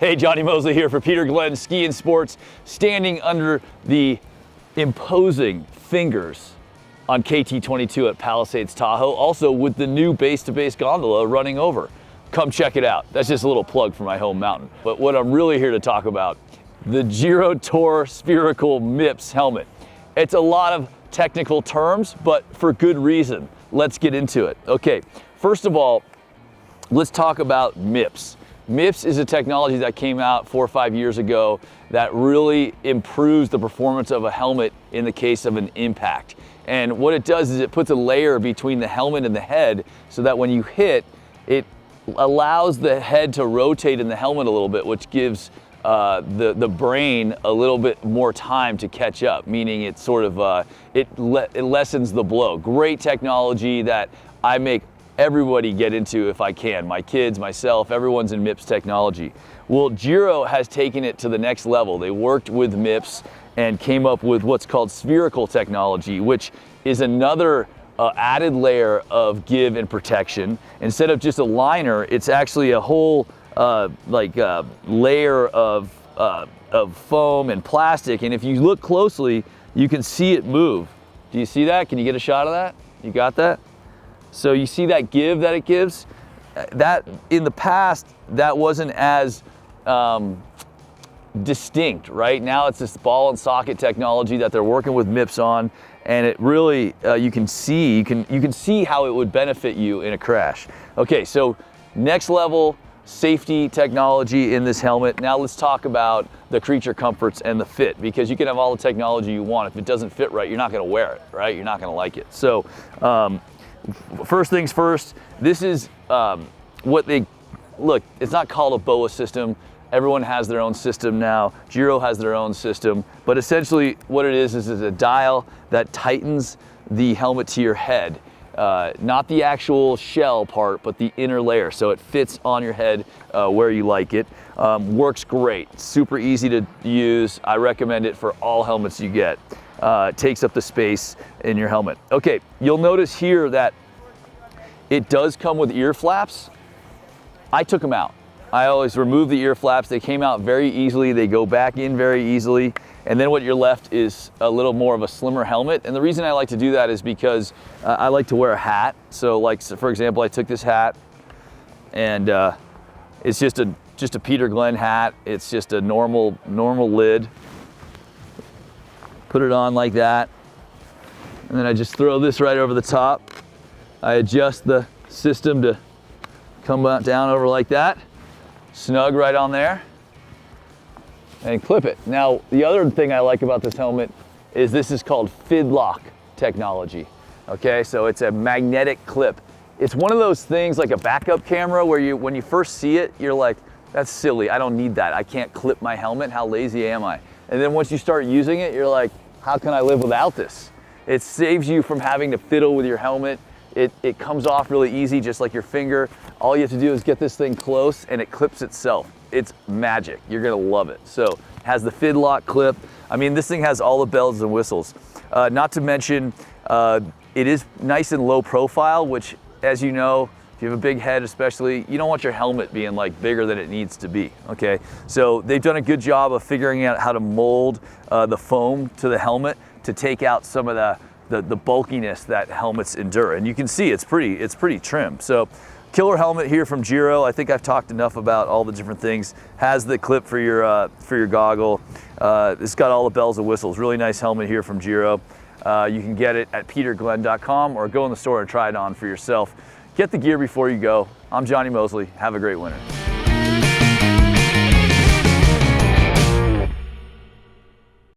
Hey, Johnny Mosley here for Peter Glenn Ski and Sports, standing under the imposing fingers on KT22 at Palisades Tahoe, also with the new base-to-base gondola running over. Come check it out. That's just a little plug for my home mountain. But what I'm really here to talk about, the Giro Tor Spherical MIPS helmet. It's a lot of technical terms, but for good reason. Let's get into it. Okay, first of all, let's talk about MIPS. MIPS is a technology that came out 4 or 5 years ago that really improves the performance of a helmet in the case of an impact. And what it does is it puts a layer between the helmet and the head so that when you hit, it allows the head to rotate in the helmet a little bit, which gives the brain a little bit more time to catch up, meaning it sort of, it lessens the blow. Great technology that I make everybody get into if I can. My kids, myself, everyone's in MIPS technology. Well, Giro has taken it to the next level. They worked with MIPS and came up with what's called spherical technology, which is another added layer of give and protection. Instead of just a liner, it's actually a whole layer of foam and plastic. And if you look closely, you can see it move. Do you see that? Can you get a shot of that? You got that? So you see that give that it gives? That in the past, that wasn't as distinct, right? Now it's this ball and socket technology that they're working with MIPS on, and it really, you can see how it would benefit you in a crash. Okay, so next level safety technology in this helmet. Now let's talk about the creature comforts and the fit, because you can have all the technology you want. If it doesn't fit right, you're not gonna wear it, right? You're not gonna like it. So, first things first, this is look, it's not called a BOA system. Everyone has their own system now. Giro has their own system, but essentially what it is a dial that tightens the helmet to your head. Not the actual shell part, but the inner layer. So it fits on your head where you like it. Works great, super easy to use. I recommend it for all helmets you get. Takes up the space in your helmet. Okay, you'll notice here that it does come with ear flaps. I took them out. I always remove the ear flaps. They came out very easily. They go back in very easily. And then what you're left is a little more of a slimmer helmet. And the reason I like to do that is because I like to wear a hat. So for example, I took this hat and it's just a Peter Glenn hat. It's just a normal lid. Put it on like that. And then I just throw this right over the top. I adjust the system to come down over like that. Snug right on there. And clip it. Now, the other thing I like about this helmet is this is called FID-lock technology. Okay, so it's a magnetic clip. It's one of those things like a backup camera where when you first see it, you're like, that's silly, I don't need that. I can't clip my helmet, how lazy am I? And then once you start using it, you're like, how can I live without this? It saves you from having to fiddle with your helmet. It comes off really easy, just like your finger. All you have to do is get this thing close and it clips itself. It's magic. You're gonna love it. So it has the FID-lock clip. I mean, this thing has all the bells and whistles. Not to mention, it is nice and low profile, which, as you know, if you have a big head especially, you don't want your helmet being like bigger than it needs to be, okay? So they've done a good job of figuring out how to mold the foam to the helmet to take out some of the bulkiness that helmets endure. And you can see it's pretty trim. So killer helmet here from Giro. I think I've talked enough about all the different things. Has the clip for your goggle. It's got all the bells and whistles. Really nice helmet here from Giro. You can get it at peterglenn.com or go in the store and try it on for yourself. Get the gear before you go. I'm Johnny Mosley. Have a great winter.